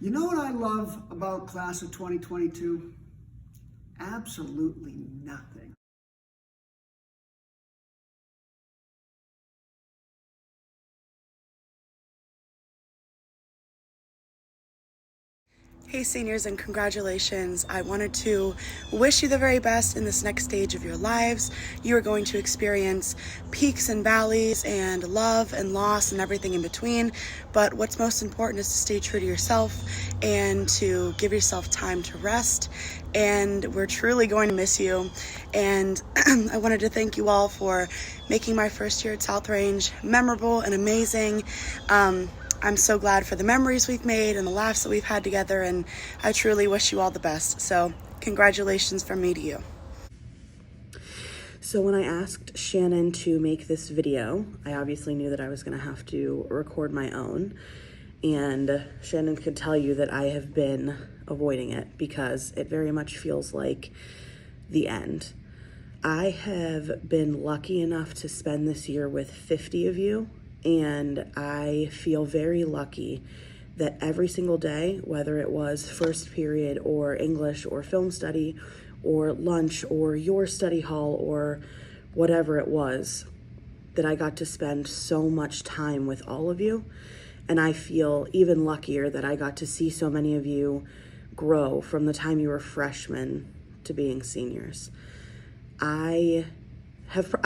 You know what I love about class of 2022? Absolutely nothing. Hey seniors, and congratulations. I wanted to wish you the very best in this next stage of your lives. You are going to experience peaks and valleys and love and loss and everything in between. But what's most important is to stay true to yourself and to give yourself time to rest. And we're truly going to miss you. And I wanted to thank you all for making my first year at South Range memorable and amazing. I'm so glad for the memories we've made and the laughs that we've had together, and I truly wish you all the best. So congratulations from me to you. So when I asked Shannon to make this video, I obviously knew that I was going to have to record my own. And Shannon could tell you that I have been avoiding it because it very much feels like the end. I have been lucky enough to spend this year with 50 of you, and I feel very lucky that every single day, whether it was first period or English or film study or lunch or your study hall or whatever it was, that I got to spend so much time with all of you. And I feel even luckier that I got to see so many of you grow from the time you were freshmen to being seniors. I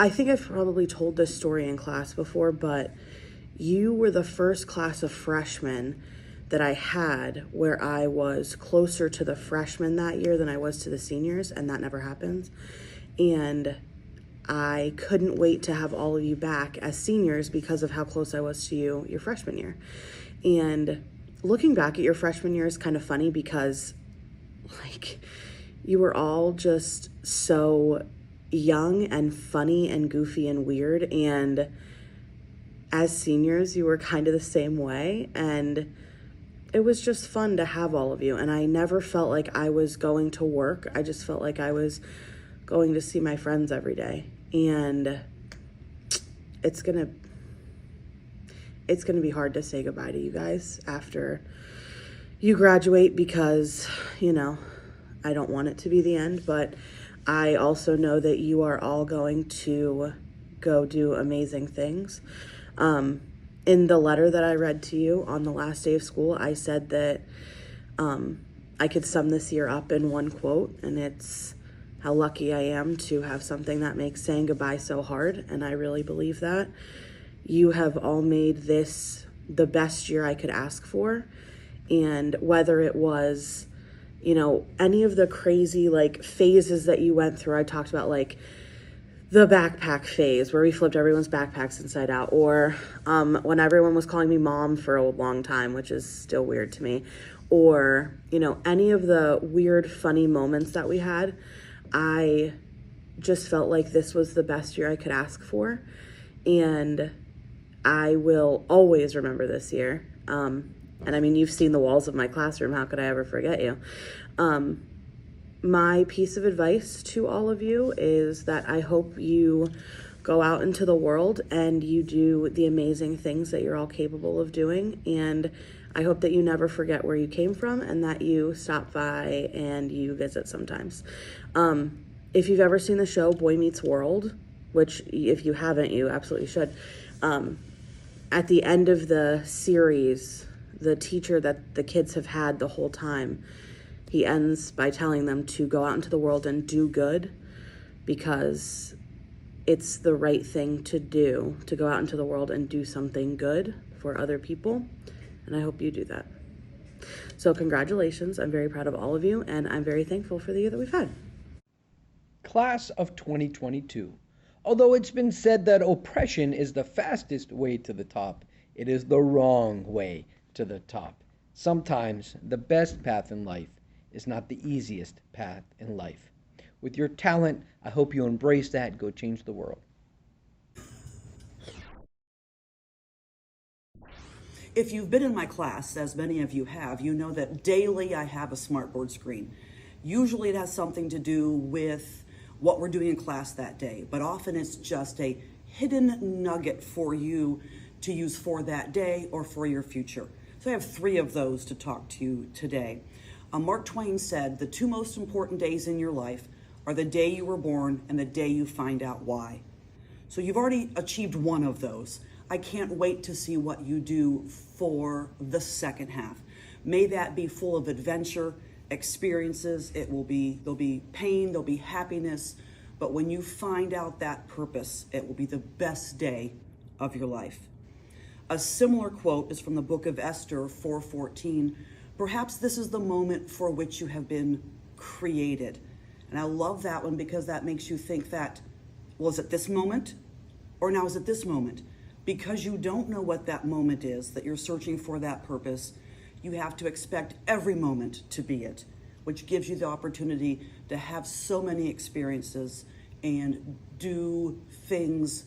think I've probably told this story in class before, but you were the first class of freshmen that I had where I was closer to the freshmen that year than I was to the seniors, and that never happens. And I couldn't wait to have all of you back as seniors because of how close I was to you your freshman year. And looking back at your freshman year is kind of funny because, like, you were all just so young and funny and goofy and weird, and as seniors you were kind of the same way, and it was just fun to have all of you. And I never felt like I was going to work. I just felt like I was going to see my friends every day. And it's gonna be hard to say goodbye to you guys after you graduate because, you know, I don't want it to be the end, but I also know that you are all going to go do amazing things. In the letter that I read to you on the last day of school, I said that I could sum this year up in one quote, and it's how lucky I am to have something that makes saying goodbye so hard, and I really believe that. You have all made this the best year I could ask for, and whether it was, you know, any of the crazy like phases that you went through, I talked about like the backpack phase where we flipped everyone's backpacks inside out, or when everyone was calling me mom for a long time, which is still weird to me, or, you know, any of the weird, funny moments that we had, I just felt like this was the best year I could ask for, and I will always remember this year. And I mean, you've seen the walls of my classroom. How could I ever forget you? My piece of advice to all of you is that I hope you go out into the world and you do the amazing things that you're all capable of doing. And I hope that you never forget where you came from and that you stop by and you visit sometimes. If you've ever seen the show Boy Meets World, which if you haven't, you absolutely should. At the end of the series, the teacher that the kids have had the whole time, he ends by telling them to go out into the world and do good because it's the right thing to do, to go out into the world and do something good for other people. And I hope you do that. So congratulations. I'm very proud of all of you, and I'm very thankful for the year that we've had. Class of 2022. Although it's been said that oppression is the fastest way to the top, it is the wrong way to the top. Sometimes the best path in life is not the easiest path in life. With your talent, I hope you embrace that and go change the world. If you've been in my class, as many of you have, you know that daily I have a smartboard screen. Usually it has something to do with what we're doing in class that day, but often it's just a hidden nugget for you to use for that day or for your future. So I have 3 of those to talk to you today. Mark Twain said, the 2 most important days in your life are the day you were born and the day you find out why. So you've already achieved 1 of those. I can't wait to see what you do for the second half. May that be full of adventure, experiences. There'll be pain, there'll be happiness, but when you find out that purpose, it will be the best day of your life. A similar quote is from the book of Esther 4:14. Perhaps this is the moment for which you have been created. And I love that one because that makes you think that, well, is it this moment? Or now is it this moment? Because you don't know what that moment is, that you're searching for that purpose, you have to expect every moment to be it, which gives you the opportunity to have so many experiences and do things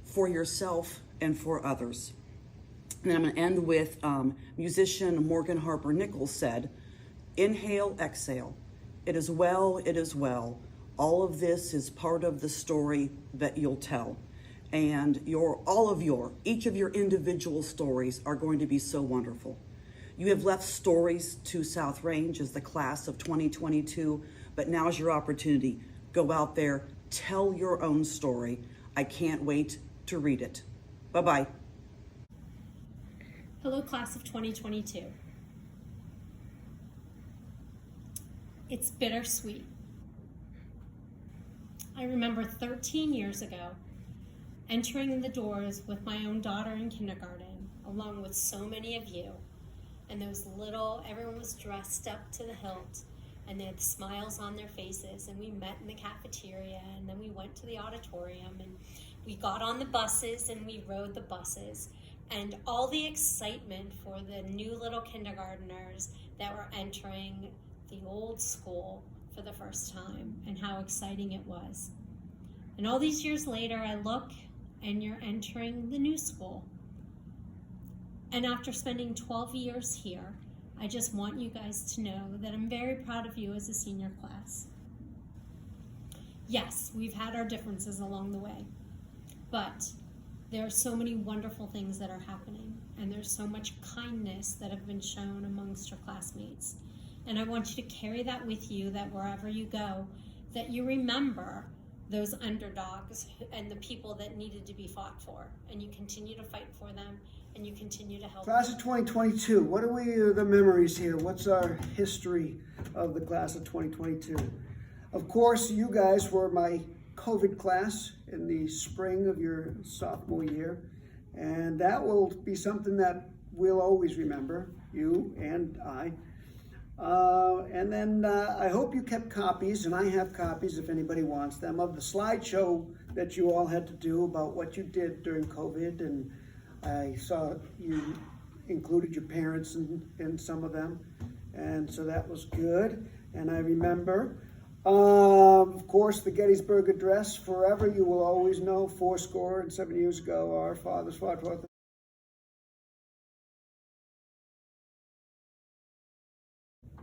for yourself and for others. And I'm going to end with musician Morgan Harper Nichols said, inhale, exhale. It is well, it is well. All of this is part of the story that you'll tell. And each of your individual stories are going to be so wonderful. You have left stories to South Range as the class of 2022, but now's your opportunity. Go out there, tell your own story. I can't wait to read it. Bye-bye. Hello, class of 2022. It's bittersweet. I remember 13 years ago entering the doors with my own daughter in kindergarten, along with so many of you. And everyone was dressed up to the hilt, and they had smiles on their faces, and we met in the cafeteria, and then we went to the auditorium, and we got on the buses, and we rode the buses. And all the excitement for the new little kindergartners that were entering the old school for the first time, and how exciting it was. And all these years later, I look and you're entering the new school. And after spending 12 years here, I just want you guys to know that I'm very proud of you as a senior class. Yes, we've had our differences along the way, but there are so many wonderful things that are happening, and there's so much kindness that have been shown amongst your classmates. And I want you to carry that with you, that wherever you go, that you remember those underdogs and the people that needed to be fought for, and you continue to fight for them, and you continue to help Class them. of 2022, what are the memories here? What's our history of the class of 2022? Of course, you guys were my COVID class in the spring of your sophomore year, and that will be something that we'll always remember, you and I. And then I hope you kept copies, and I have copies if anybody wants them, of the slideshow that you all had to do about what you did during COVID, and I saw you included your parents in some of them, and so that was good. And I remember, of course, the Gettysburg Address. Forever you will always know, 77 years ago, our fathers fought for.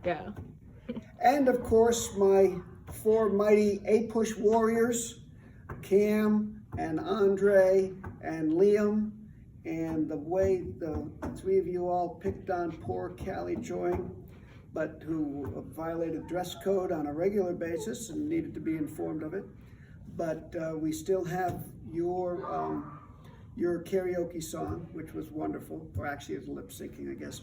Yeah. And of course, my 4 mighty APUSH warriors, Cam and Andre and Liam, and the way the 3 of you all picked on poor Callie Joy, but who violated dress code on a regular basis and needed to be informed of it. But we still have your karaoke song, which was wonderful, or actually it's lip syncing, I guess.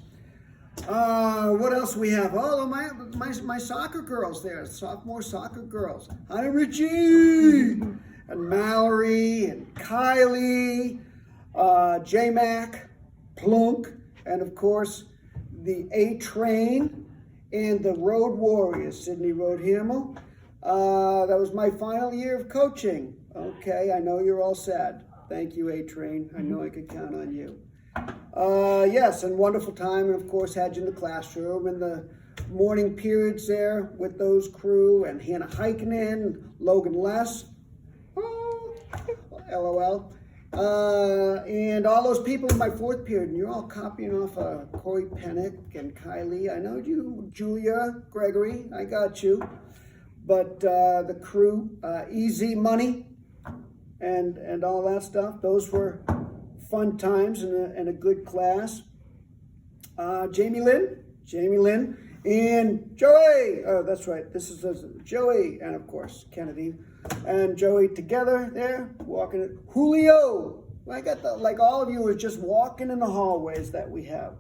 What else we have? Oh, my soccer girls there, sophomore soccer girls. Hi, Richie, and Mallory, and Kylie, J-Mac, Plunk, and of course, the A-Train, and the Road Warriors, Sydney Road Himmel. That was my final year of coaching. Okay, I know you're all sad. Thank you, A-Train. I know I could count on you. Yes, and wonderful time, and of course had you in the classroom in the morning periods there with those crew, and Hannah Heikkinen, Logan Less, oh, LOL, and all those people in my 4th period, and you're all copying off Corey Pennick and Kylie. I know you, Julia, Gregory, I got you, but the crew, Easy Money, and all that stuff, those were fun times and a good class. Jamie Lynn, and Joey. Oh, that's right. This is Joey, and of course Kennedy and Joey together there walking. Julio, like all of you are just walking in the hallways that we have.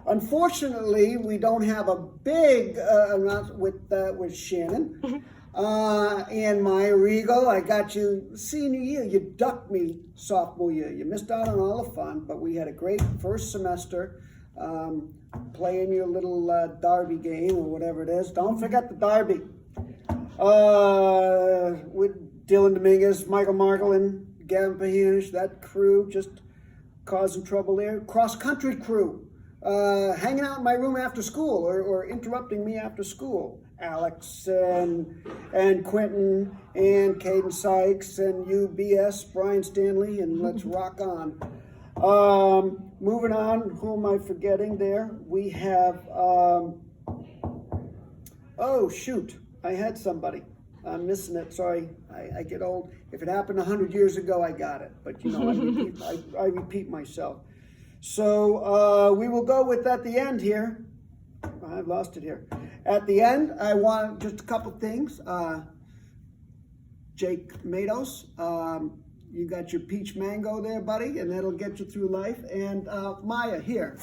Unfortunately, we don't have a big amount with Shannon. And Maya Regal, I got you senior year. You ducked me sophomore year. You missed out on all the fun, but we had a great first semester playing your little derby game or whatever it is. Don't forget the derby. With Dylan Dominguez, Michael Margolin, Gavin Pahinish, that crew just causing trouble there. Cross-country crew. Hanging out in my room after school or interrupting me after school. Alex and Quentin and Caden Sykes and UBS, Brian Stanley, and let's rock on. Moving on, who am I forgetting there? We have, oh shoot, I had somebody. I'm missing it, sorry, I get old. If it happened 100 years ago, I got it, but you know, I repeat myself. So we will go with at the end here. I've lost it here. At the end, I want just a couple things. Jake Matos, you got your peach mango there, buddy, and that'll get you through life. And Maya, here.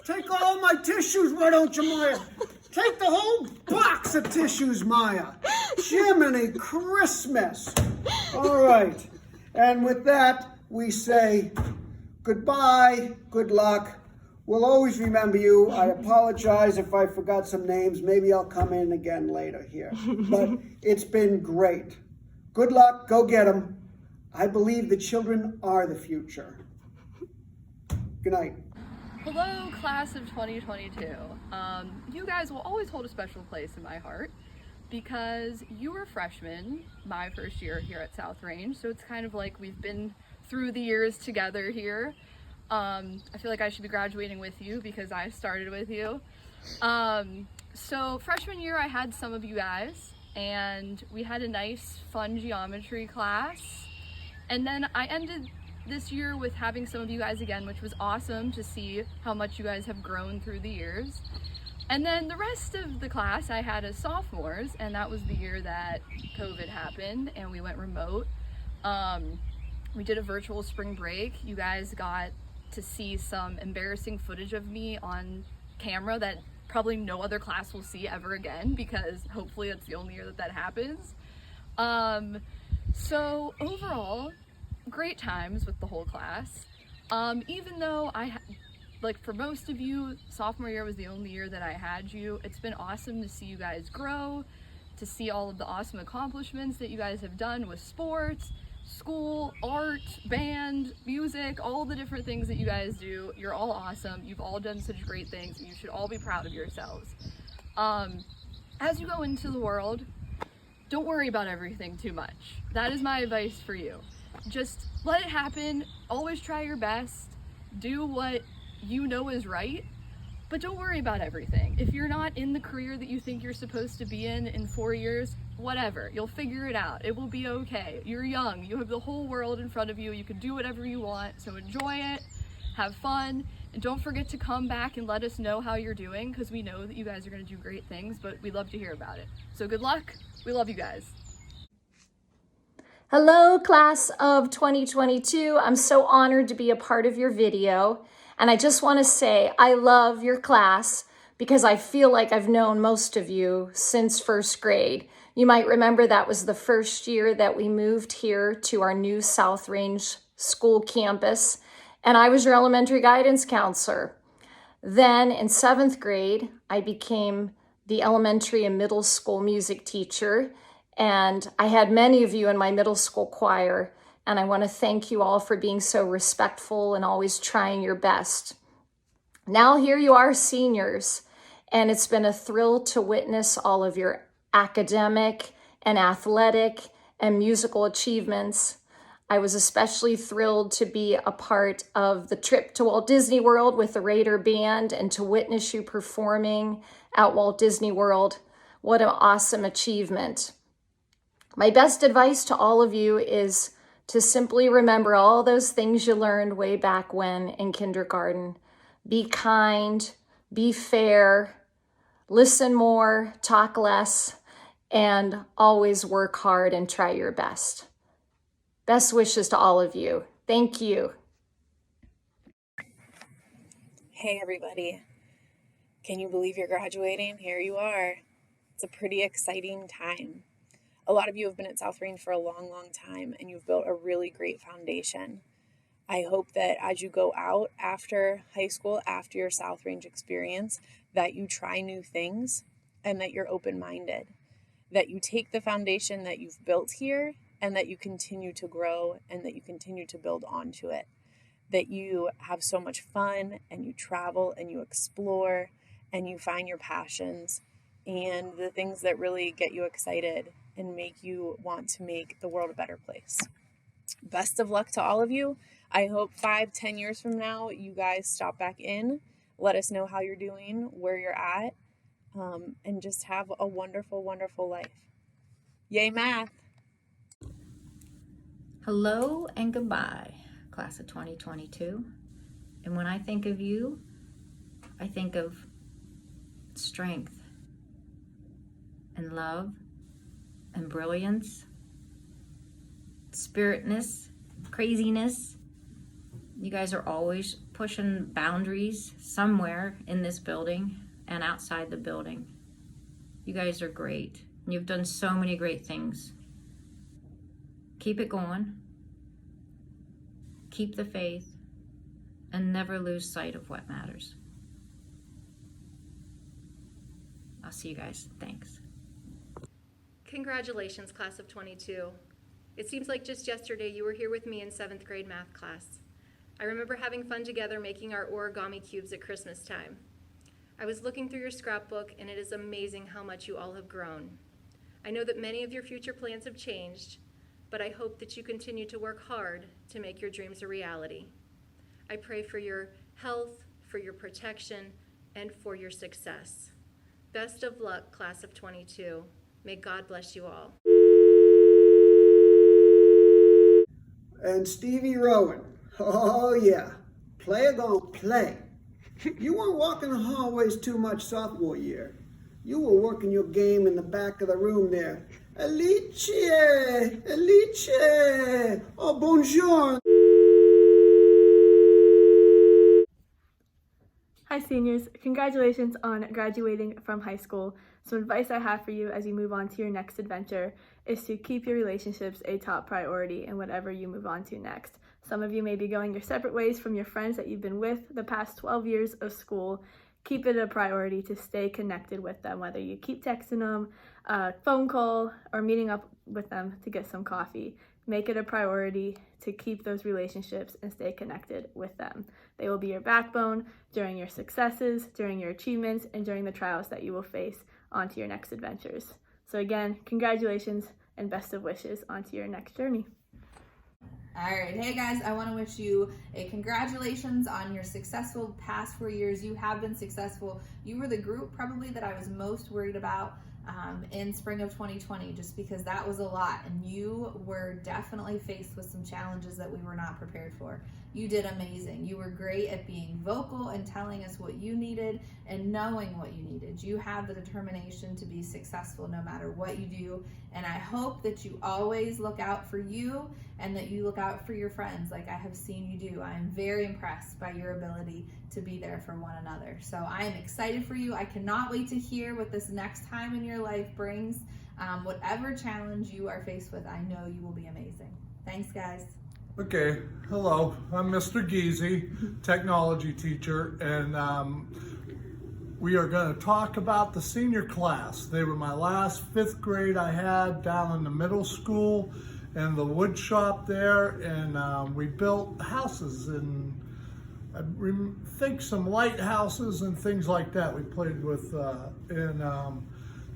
Take all my tissues, why don't you, Maya? Take the whole box of tissues, Maya. Jiminy Christmas. All right. And with that, we say goodbye, good luck. We'll always remember you. I apologize if I forgot some names. Maybe I'll come in again later here. But it's been great. Good luck. Go get them. I believe the children are the future. Good night. Hello, class of 2022. You guys will always hold a special place in my heart because you were freshmen my first year here at South Range. So it's kind of like we've been through the years together here. I feel like I should be graduating with you because I started with you. So freshman year I had some of you guys and we had a nice fun geometry class, and then I ended this year with having some of you guys again, which was awesome to see how much you guys have grown through the years. And then the rest of the class I had as sophomores, and that was the year that COVID happened and we went remote. We did a virtual spring break. You guys got to see some embarrassing footage of me on camera that probably no other class will see ever again, because hopefully it's the only year that happens. So overall, great times with the whole class. Even though like for most of you, sophomore year was the only year that I had you. It's been awesome to see you guys grow, to see all of the awesome accomplishments that you guys have done with sports, school, art, band, music, all the different things that you guys do. You're all awesome. You've all done such great things, and you should all be proud of yourselves. As you go into the world, don't worry about everything too much. That is my advice for you. Just let it happen. Always try your best. Do what you know is right, but don't worry about everything. If you're not in the career that you think you're supposed to be in 4 years, whatever, you'll figure it out. It will be okay. You're young. You have the whole world in front of you. You can do whatever you want. So enjoy it, have fun, and don't forget to come back and let us know how you're doing, because we know that you guys are going to do great things, but we'd love to hear about it. So good luck. We love you guys. Hello, class of 2022. I'm so honored to be a part of your video. And I just want to say I love your class because I feel like I've known most of you since first grade. You might remember that was the first year that we moved here to our new South Range school campus, and I was your elementary guidance counselor. Then in 7th grade, I became the elementary and middle school music teacher, and I had many of you in my middle school choir, and I want to thank you all for being so respectful and always trying your best. Now here you are, seniors, and it's been a thrill to witness all of your academic and athletic and musical achievements. I was especially thrilled to be a part of the trip to Walt Disney World with the Raider Band and to witness you performing at Walt Disney World. What an awesome achievement. My best advice to all of you is to simply remember all those things you learned way back when in kindergarten. Be kind, be fair, listen more, talk less, and always work hard and try your best. Best wishes to all of you. Thank you. Hey everybody, can you believe you're graduating? Here you are. It's a pretty exciting time. A lot of you have been at South Range for a long, long time and you've built a really great foundation. I hope that as you go out after high school, after your South Range experience, that you try new things and that you're open-minded, that you take the foundation that you've built here and that you continue to grow and that you continue to build onto it. That you have so much fun and you travel and you explore and you find your passions and the things that really get you excited and make you want to make the world a better place. Best of luck to all of you. I hope 5-10 years from now, you guys stop back in, let us know how you're doing, where you're at, and just have a wonderful, wonderful life. Yay, math! Hello and goodbye, class of 2022. And when I think of you, I think of strength and love and brilliance, spiritness, craziness. You guys are always pushing boundaries somewhere in this building and outside the building. You guys are great. You've done so many great things. Keep it going. Keep the faith and never lose sight of what matters. I'll see you guys. Thanks. Congratulations, class of 22. It seems like just yesterday you were here with me in 7th grade math class. I remember having fun together making our origami cubes at Christmas time. I was looking through your scrapbook and it is amazing how much you all have grown. I know that many of your future plans have changed, but I hope that you continue to work hard to make your dreams a reality. I pray for your health, for your protection, and for your success. Best of luck, class of 22. May God bless you all. And Stevie Rowan. Oh yeah, player gonna play. You weren't walking the hallways too much sophomore year. You were working your game in the back of the room there. Alice, oh bonjour. Hi seniors, congratulations on graduating from high school. Some advice I have for you as you move on to your next adventure is to keep your relationships a top priority in whatever you move on to next. Some of you may be going your separate ways from your friends that you've been with the past 12 years of school. Keep it a priority to stay connected with them, whether you keep texting them, a phone call, or meeting up with them to get some coffee. Make it a priority to keep those relationships and stay connected with them. They will be your backbone during your successes, during your achievements, and during the trials that you will face onto your next adventures. So again, congratulations and best of wishes onto your next journey. All right, hey guys, I want to wish you a congratulations on your successful past 4 years. You have been successful. You were the group probably that I was most worried about in spring of 2020, just because that was a lot and you were definitely faced with some challenges that we were not prepared for. You did amazing. You were great at being vocal and telling us what you needed and knowing what you needed. You have the determination to be successful no matter what you do, and I hope that you always look out for you and that you look out for your friends like I have seen you do. I am very impressed by your ability to be there for one another. So I am excited for you. I cannot wait to hear what this next time in your life brings. Whatever challenge you are faced with, I know you will be amazing. Thanks, guys. Okay, hello, I'm Mr. Geezy, technology teacher, and we are going to talk about the senior class. They were my last 5th grade I had down in the middle school in the wood shop there, and we built houses and I think some lighthouses and things like that we played with. Then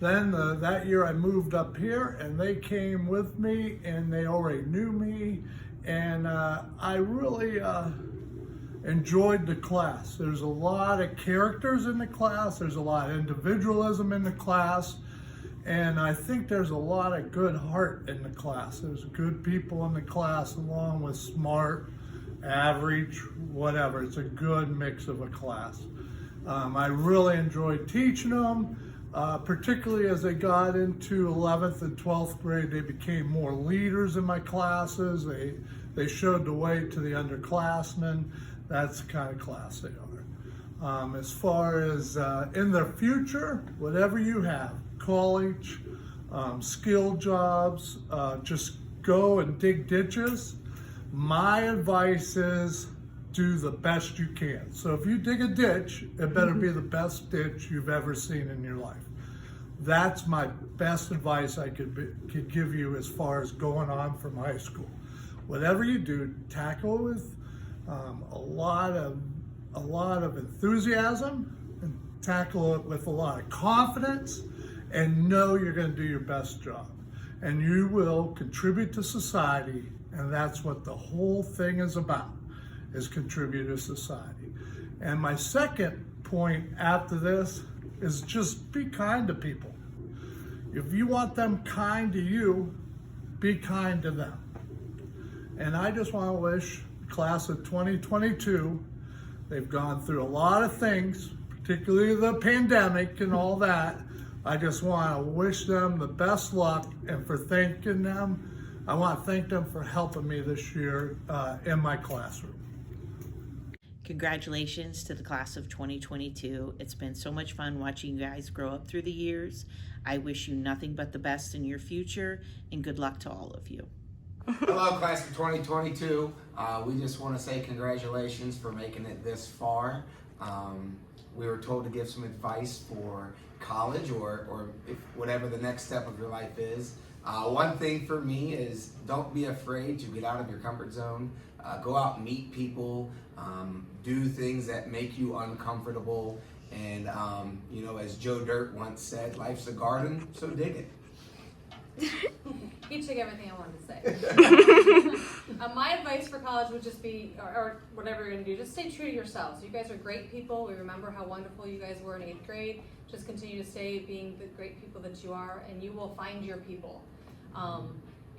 that year I moved up here and they came with me and they already knew me. And I really enjoyed the class. There's a lot of characters in the class. There's a lot of individualism in the class. And I think there's a lot of good heart in the class. There's good people in the class, along with smart, average, whatever. It's a good mix of a class. I really enjoyed teaching them, particularly as they got into 11th and 12th grade. They became more leaders in my classes. They showed the way to the underclassmen. That's the kind of class they are. As far as in the future, whatever you have, college, skill jobs, just go and dig ditches. My advice is do the best you can. So if you dig a ditch, it better be the best ditch you've ever seen in your life. That's my best advice I could give you as far as going on from high school. Whatever you do, tackle with a lot of enthusiasm, and tackle it with a lot of confidence, and know you're going to do your best job. And you will contribute to society, and that's what the whole thing is about, is contribute to society. And my second point after this is just be kind to people. If you want them kind to you, be kind to them. And I just want to wish the class of 2022, they've gone through a lot of things, particularly the pandemic and all that. I just want to wish them the best luck, and for thanking them, I want to thank them for helping me this year in my classroom. Congratulations to the class of 2022. It's been so much fun watching you guys grow up through the years. I wish you nothing but the best in your future, and good luck to all of you. Hello, class of 2022. We just want to say congratulations for making it this far. We were told to give some advice for college or if whatever the next step of your life is. One thing for me is don't be afraid to get out of your comfort zone. Go out and meet people, do things that make you uncomfortable. And, you know, as Joe Dirt once said, life's a garden, so dig it. You took everything I wanted to say. My advice for college would just be, or whatever you're going to do, just stay true to yourselves. You guys are great people. We remember how wonderful you guys were in 8th grade. Just continue to stay being the great people that you are, and you will find your people.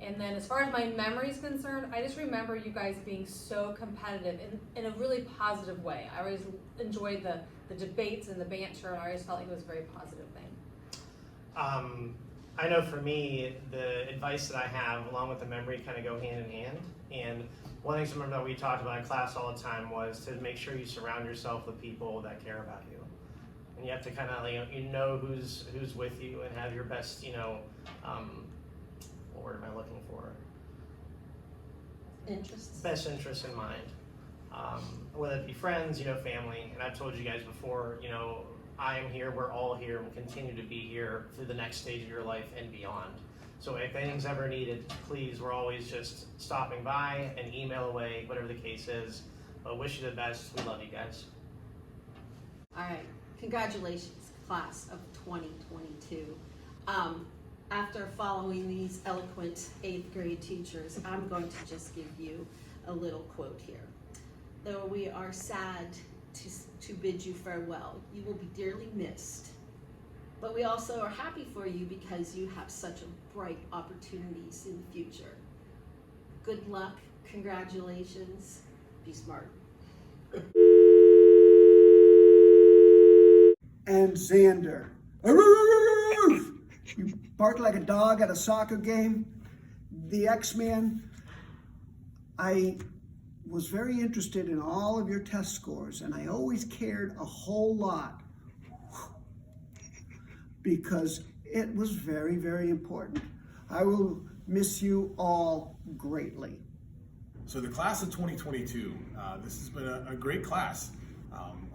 And then as far as my memory is concerned, I just remember you guys being so competitive in a really positive way. I always enjoyed the debates and the banter, and I always felt like it was a very positive thing. I know for me, the advice that I have, along with the memory, kind of go hand in hand. And one thing to remember that we talked about in class all the time was to make sure you surround yourself with people that care about you. And you have to kind of, you know who's with you and have your best, what word am I looking for? Interests. Best interests in mind. Whether it be friends, family. And I've told you guys before, I am here, we're all here, and we'll continue to be here through the next stage of your life and beyond. So if anything's ever needed, please, we're always just stopping by, an email away, whatever the case is. But wish you the best. We love you guys. All right, congratulations, class of 2022. After following these eloquent 8th grade teachers, I'm going to just give you a little quote here. Though we are sad to bid you farewell, you will be dearly missed. But we also are happy for you because you have such a bright opportunities in the future. Good luck, congratulations, be smart. And Xander. You bark like a dog at a soccer game. The X-Man. I was very interested in all of your test scores, and I always cared a whole lot because it was very, very important. I will miss you all greatly. So the class of 2022, this has been a great class.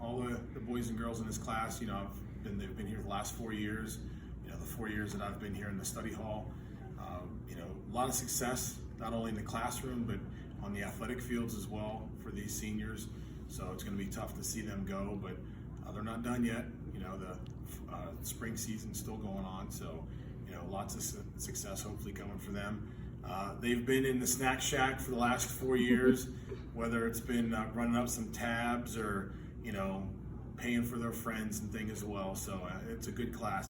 All the boys and girls in this class, they've been here the last 4 years. The 4 years that I've been here in the study hall. A lot of success, not only in the classroom, but on the athletic fields as well for these seniors. So it's going to be tough to see them go, but they're not done yet. The spring season's still going on, so lots of success hopefully coming for them. They've been in the snack shack for the last 4 years, whether it's been running up some tabs or paying for their friends and things as well. So it's a good class.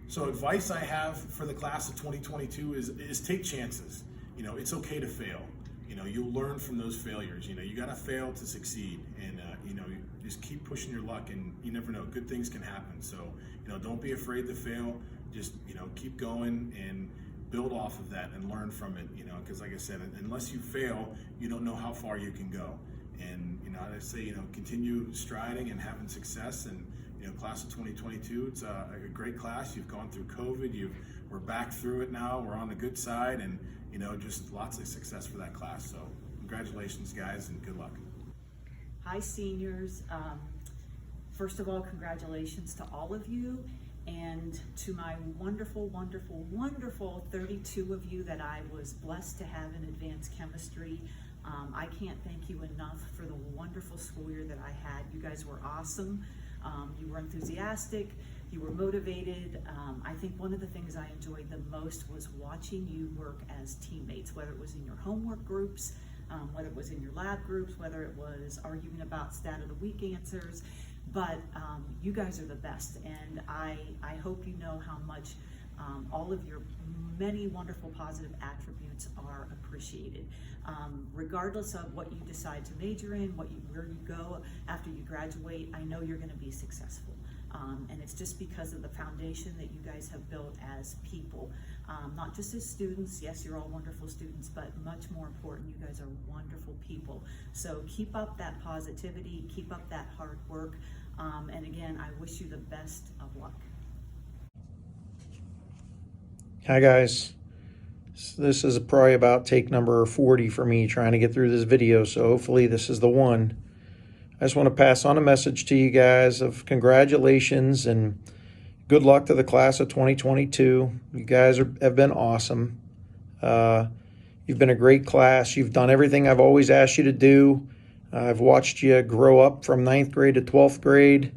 So advice I have for the class of 2022 is take chances. You know, it's okay to fail. You know, you'll learn from those failures. You know, you got to fail to succeed, and you know, just keep pushing your luck, and you never know, good things can happen. So, you know, don't be afraid to fail. Just, you know, keep going and build off of that and learn from it. You know, because like I said, unless you fail, you don't know how far you can go. And you know, I say, you know, continue striding and having success. And you know, class of 2022, it's a great class. You've gone through COVID. We're back through it now. We're on the good side, and you know, just lots of success for that class. So congratulations, guys, and good luck. Hi, seniors. First of all, congratulations to all of you, and to my wonderful, wonderful, wonderful 32 of you that I was blessed to have in advanced chemistry. I can't thank you enough for the wonderful school year that I had. You guys were awesome. You were enthusiastic. You were motivated. I think one of the things I enjoyed the most was watching you work as teammates, whether it was in your homework groups, whether it was in your lab groups, whether it was arguing about stat of the week answers. But you guys are the best, and I hope you know how much all of your many wonderful positive attributes are appreciated. Regardless of what you decide to major in, where you go after you graduate, I know you're going to be successful. And it's just because of the foundation that you guys have built as people, not just as students. Yes, you're all wonderful students, but much more important, you guys are wonderful people. So keep up that positivity, keep up that hard work, and again, I wish you the best of luck. Hi guys, this is probably about take number 40 for me trying to get through this video, so hopefully this is the one. I just want to pass on a message to you guys of congratulations and good luck to the class of 2022. You guys have been awesome. You've been a great class. You've done everything I've always asked you to do. I've watched you grow up from 9th grade to 12th grade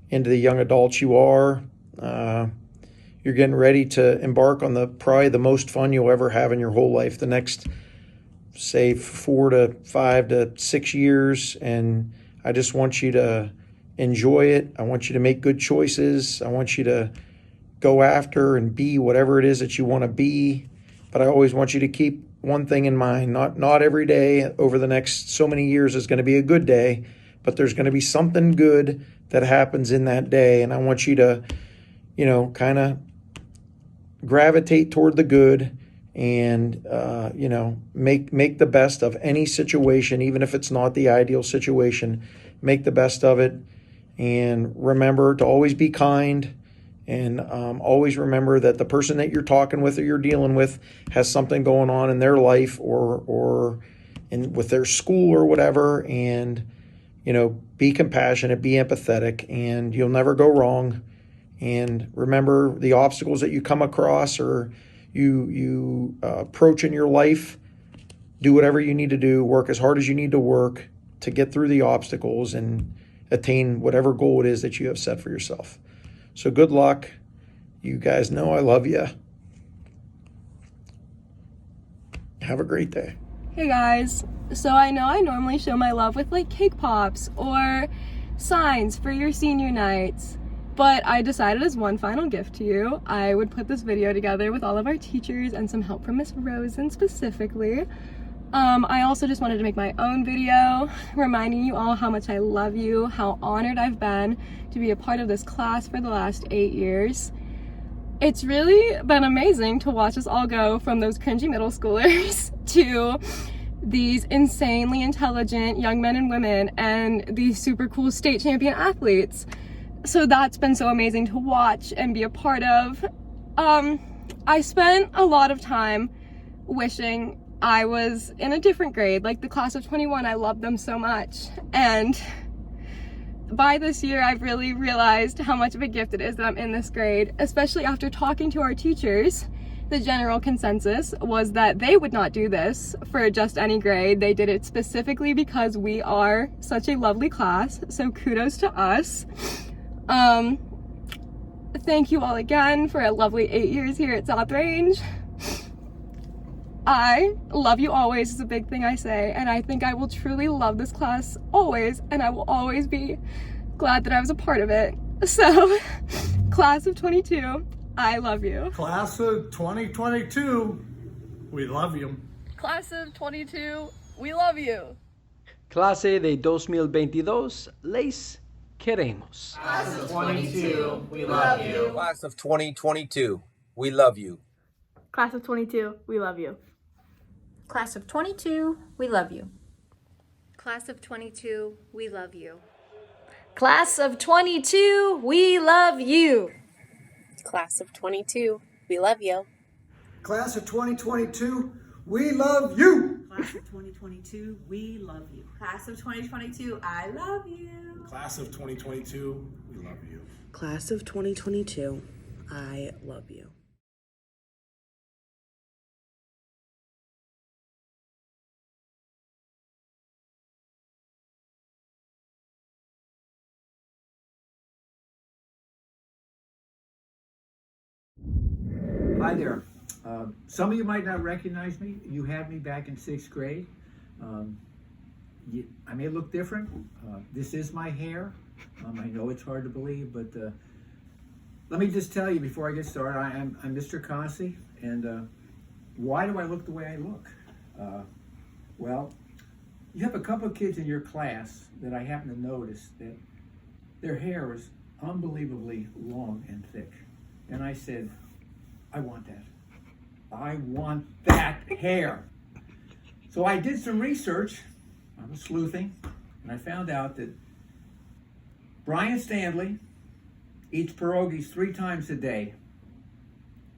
into the young adults you are. You're getting ready to embark on probably the most fun you'll ever have in your whole life, the next, say, 4 to 5 to 6 years. And I just want you to enjoy it. I want you to make good choices. I want you to go after and be whatever it is that you want to be. But I always want you to keep one thing in mind. Not every day over the next so many years is going to be a good day, but there's going to be something good that happens in that day. And I want you to, you know, kind of gravitate toward the good and, you know, make the best of any situation, even if it's not the ideal situation. Make the best of it, and remember to always be kind, and always remember that the person that you're talking with or you're dealing with has something going on in their life or with their school or whatever, and, you know, be compassionate, be empathetic, and you'll never go wrong. And remember, the obstacles that you come across or you approach in your life, do whatever you need to do, work as hard as you need to work to get through the obstacles and attain whatever goal it is that you have set for yourself. So good luck. You guys know I love you. Have a great day. Hey guys, so I know I normally show my love with like cake pops or signs for your senior nights, but I decided as one final gift to you, I would put this video together with all of our teachers and some help from Miss Rosen specifically. I also just wanted to make my own video reminding you all how much I love you, how honored I've been to be a part of this class for the last 8 years. It's really been amazing to watch us all go from those cringy middle schoolers to these insanely intelligent young men and women and these super cool state champion athletes. So that's been so amazing to watch and be a part of. I spent a lot of time wishing I was in a different grade, like the class of 21. I love them so much. And by this year, I've really realized how much of a gift it is that I'm in this grade, especially after talking to our teachers. The general consensus was that they would not do this for just any grade. They did it specifically because we are such a lovely class. So kudos to us. Thank you all again for a lovely 8 years here at South Range. I love you always is a big thing I say, and I think I will truly love this class always, and I will always be glad that I was a part of it. So, class of 22, I love you. Class of 2022, we love you. Class of 22, we love you. Clase de 2022, les queremos. Class of 22, we love you. Class of 2022, we love you. Class of 22, we love you. Class of 22, we love you. Class of 22, we love you. Class of 22, we love you. Class of 22, we love you. Class of 2022, we love you. Class of 2022, we love you. Class of 2022, I love you. Class of 2022, we love you. Class of 2022, I love you. Hi there. Some of you might not recognize me. You had me back in 6th grade. I may look different. This is my hair. I know it's hard to believe, but let me just tell you before I get started, I'm Mr. Consi, and why do I look the way I look? Well, you have a couple of kids in your class that I happen to notice that their hair is unbelievably long and thick. And I said, I want that. I want that hair. So I did some research. I was sleuthing, and I found out that Brian Stanley eats pierogies 3 times a day.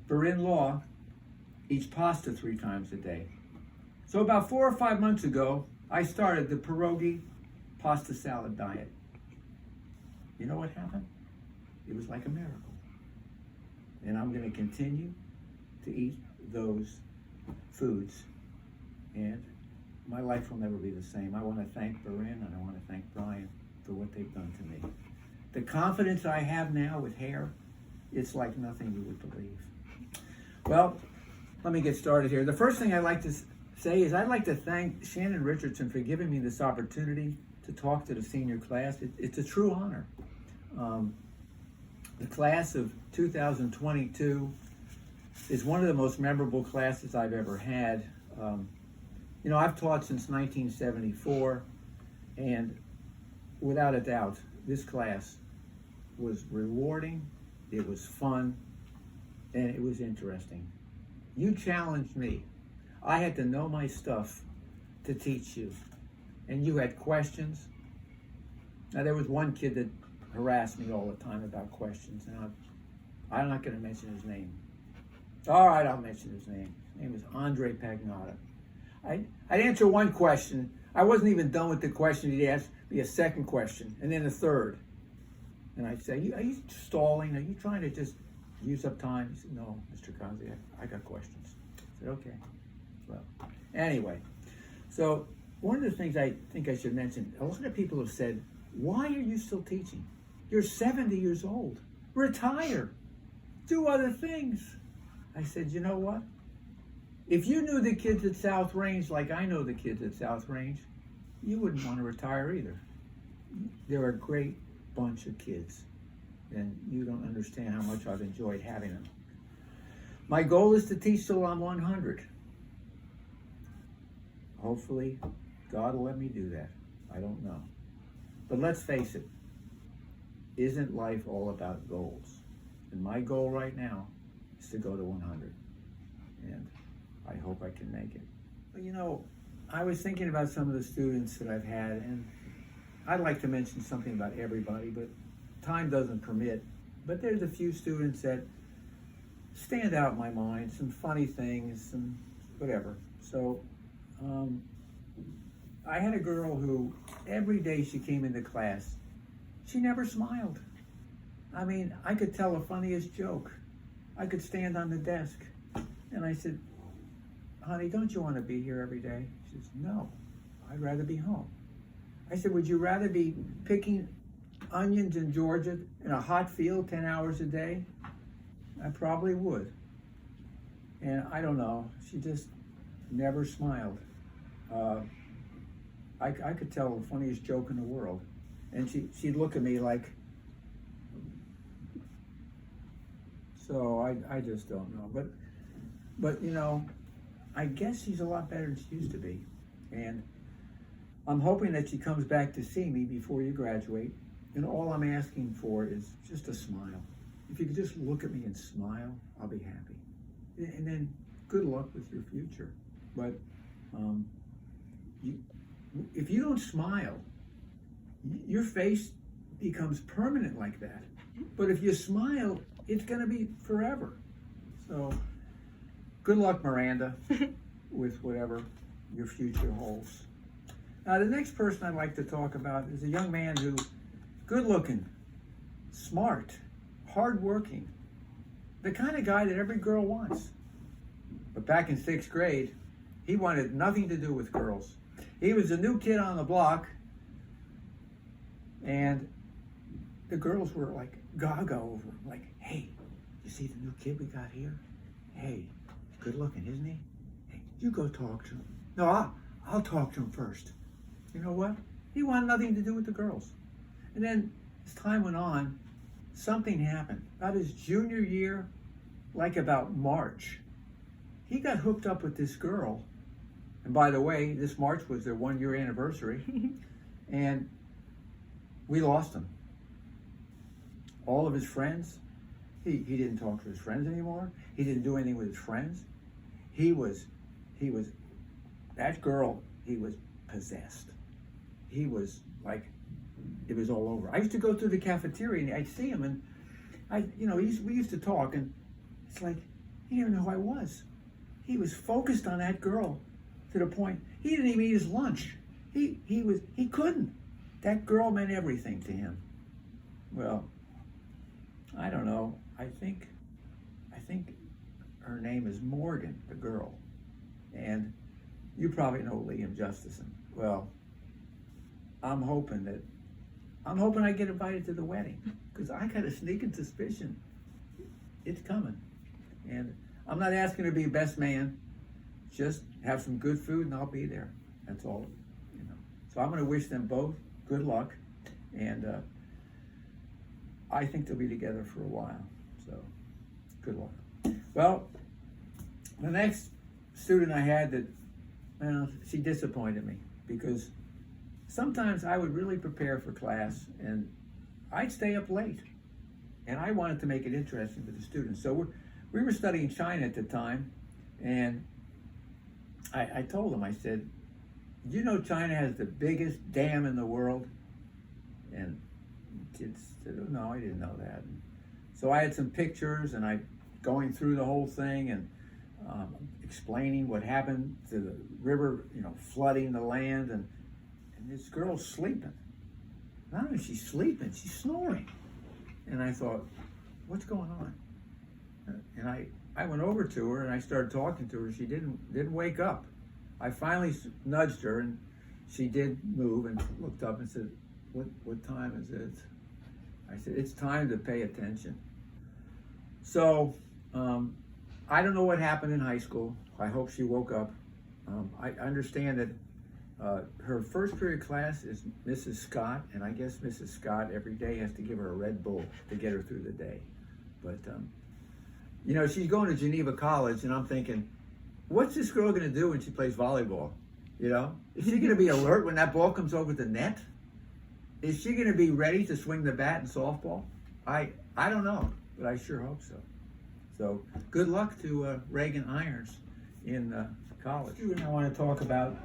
Berin Law eats pasta 3 times a day. So about 4 or 5 months ago, I started the pierogi pasta salad diet. You know what happened? It was like a miracle. And I'm going to continue to eat those foods. And my life will never be the same. I want to thank Berin and I want to thank Brian for what they've done to me. The confidence I have now with hair, it's like nothing you would believe. Well, let me get started here. The first thing I'd like to say is I'd like to thank Shannon Richardson for giving me this opportunity to talk to the senior class. It's a true honor. The class of 2022 is one of the most memorable classes I've ever had. You know, I've taught since 1974, and without a doubt, this class was rewarding, it was fun, and it was interesting. You challenged me. I had to know my stuff to teach you, and you had questions. Now, there was one kid that harassed me all the time about questions, and I'm not going to mention his name. All right, I'll mention his name. His name is Andre Pagnotta. I'd answer one question. I wasn't even done with the question. He'd ask me a second question, and then a third. And I'd say, are you stalling? Are you trying to just use up time? He said, no, Mr. Consi, I got questions. I said, okay. Well, anyway, so one of the things I think I should mention, a lot of people have said, why are you still teaching? You're 70 years old. Retire. Do other things. I said, you know what? If you knew the kids at South Range like I know the kids at South Range, you wouldn't want to retire either. They're a great bunch of kids, and you don't understand how much I've enjoyed having them. My goal is to teach till I'm 100. Hopefully, God will let me do that. I don't know. But let's face it, isn't life all about goals? And my goal right now is to go to 100. And I hope I can make it. But you know, I was thinking about some of the students that I've had, and I'd like to mention something about everybody, but time doesn't permit. But there's a few students that stand out in my mind, some funny things and whatever. So I had a girl who every day she came into class, she never smiled. I mean, I could tell the funniest joke. I could stand on the desk. And I said, honey, don't you want to be here every day? She says, no, I'd rather be home. I said, would you rather be picking onions in Georgia in a hot field 10 hours a day? I probably would. And I don't know, she just never smiled. I could tell the funniest joke in the world. And she'd look at me like, So I just don't know. But you know, I guess she's a lot better than she used to be. And I'm hoping that she comes back to see me before you graduate. And all I'm asking for is just a smile. If you could just look at me and smile, I'll be happy. And then good luck with your future. But if you don't smile, your face becomes permanent like that. But if you smile, it's going to be forever. So good luck, Miranda, with whatever your future holds. Now, the next person I'd like to talk about is a young man who, good looking, smart, hardworking, the kind of guy that every girl wants. But back in 6th grade, he wanted nothing to do with girls. He was the new kid on the block, and the girls were like gaga over him, like, hey, you see the new kid we got here? Hey, good looking, isn't he? Hey, you go talk to him. No, I'll talk to him first. You know what? He wanted nothing to do with the girls. And then as time went on, something happened. About his junior year, like about March, he got hooked up with this girl. And by the way, this March was their 1-year anniversary. And we lost him. All of his friends, he didn't talk to his friends anymore. He didn't do anything with his friends. He was, that girl, he was possessed. He was like, it was all over. I used to go through the cafeteria and I'd see him and we used to talk and it's like, he didn't know who I was. He was focused on that girl to the point, he didn't even eat his lunch. He couldn't. That girl meant everything to him. Well, I don't know. I think her name is Morgan, the girl. And you probably know Liam Justison. Well, I'm hoping I get invited to the wedding because I got a sneaking suspicion it's coming. And I'm not asking to be best man. Just have some good food and I'll be there. That's all, you know. So I'm going to wish them both good luck. And I think they'll be together for a while. So good luck. Well, the next student I had that, well, she disappointed me because sometimes I would really prepare for class and I'd stay up late and I wanted to make it interesting for the students. So we were studying China at the time and I told them, I said, you know China has the biggest dam in the world? And kids said, oh, no, I didn't know that. So I had some pictures and I going through the whole thing and explaining what happened to the river, flooding the land, and this girl's sleeping. Not only is she sleeping, she's snoring. And I thought, what's going on? And I went over to her and I started talking to her. She didn't wake up. I finally nudged her and she did move and looked up and said, what time is it? I said, it's time to pay attention. So, I don't know what happened in high school. I hope she woke up. I understand that her first period class is Mrs. Scott, and I guess Mrs. Scott every day has to give her a Red Bull to get her through the day. But, she's going to Geneva College, and I'm thinking, what's this girl going to do when she plays volleyball? Is she going to be alert when that ball comes over the net? Is she going to be ready to swing the bat in softball? I don't know, but I sure hope so. So good luck to Reagan Irons in college. I want to talk about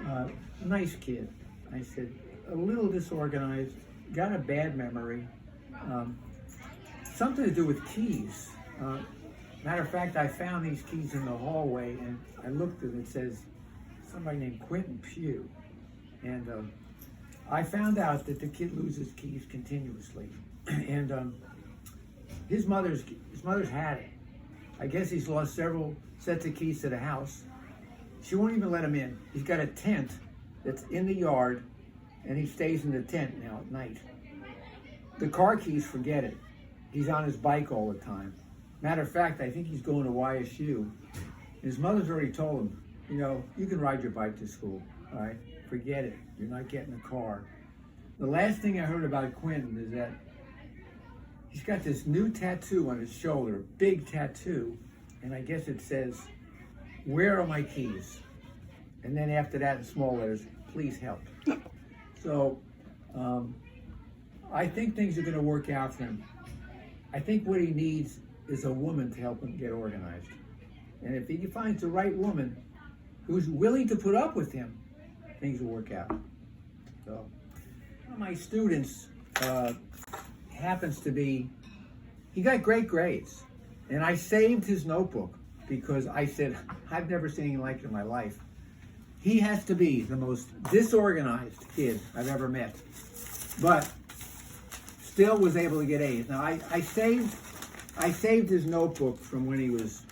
a nice kid. I said, a little disorganized, got a bad memory, something to do with keys. Matter of fact, I found these keys in the hallway and I looked and it says somebody named Quentin Pugh. And I found out that the kid loses keys continuously. And his mother's had it. I guess he's lost several sets of keys to the house. She won't even let him in. He's got a tent that's in the yard, and he stays in the tent now at night. The car keys, forget it. He's on his bike all the time. Matter of fact, I think he's going to YSU. His mother's already told him, you can ride your bike to school, all right? Forget it. You're not getting a car. The last thing I heard about Quentin is that he's got this new tattoo on his shoulder, big tattoo, and I guess it says, "Where are my keys?" And then after that in small letters, "Please help." So I think things are going to work out for him. I think what he needs is a woman to help him get organized. And if he finds the right woman who's willing to put up with him, things will work out. So one of my students happens to be, he got great grades. And I saved his notebook because I said, I've never seen anything like it in my life. He has to be the most disorganized kid I've ever met, but still was able to get A's. Now I saved his notebook from when he was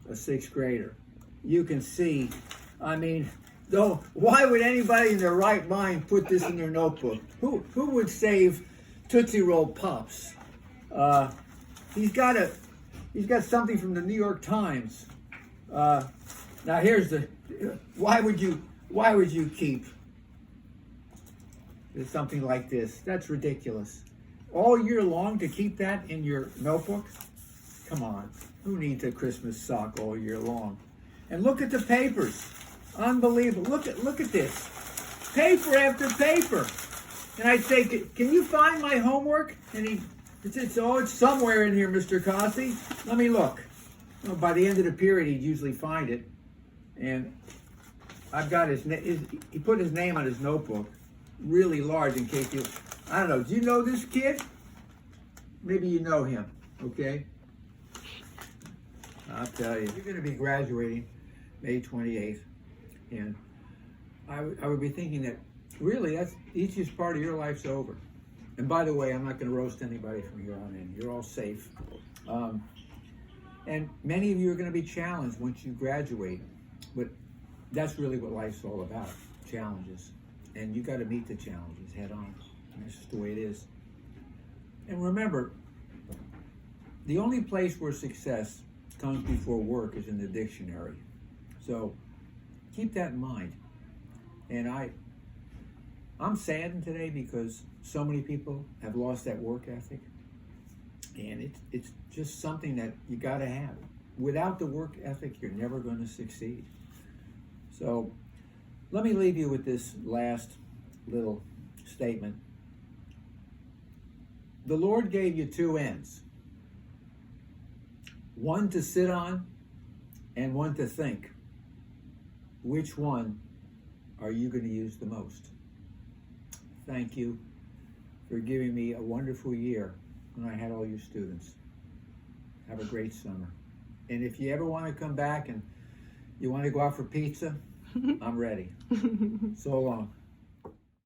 a 6th grader. You can see, I mean, though, why would anybody in their right mind put this in their notebook? Who would save Tootsie Roll Pops? He's got something from the New York Times. Now here's the, why would you keep something like this? That's ridiculous. All year long to keep that in your notebook? Come on, who needs a Christmas sock all year long? And look at the papers, unbelievable. Look at this, paper after paper. And I'd say, can you find my homework? And it's somewhere in here, Mr. Cossey. Let me look. Well, by the end of the period, he'd usually find it. And I've got he put his name on his notebook, really large in case you, I don't know, do you know this kid? Maybe you know him, okay? I'll tell you, you're gonna be graduating May 28th. And I would be thinking that really that's the easiest part of your life's over. And by the way, I'm not gonna roast anybody from here on in. You're all safe. And many of you are gonna be challenged once you graduate. But that's really what life's all about, challenges. And you got to meet the challenges head on. And that's just the way it is. And remember, the only place where success comes before work is in the dictionary. So keep that in mind. And I'm saddened today because so many people have lost that work ethic. And it's just something that you got to have. Without the work ethic, you're never going to succeed. So let me leave you with this last little statement. The Lord gave you 2 ends. One to sit on and one to think. Which one are you going to use the most? Thank you for giving me a wonderful year when I had all you students. Have a great summer. And if you ever want to come back and you want to go out for pizza, I'm ready. So long.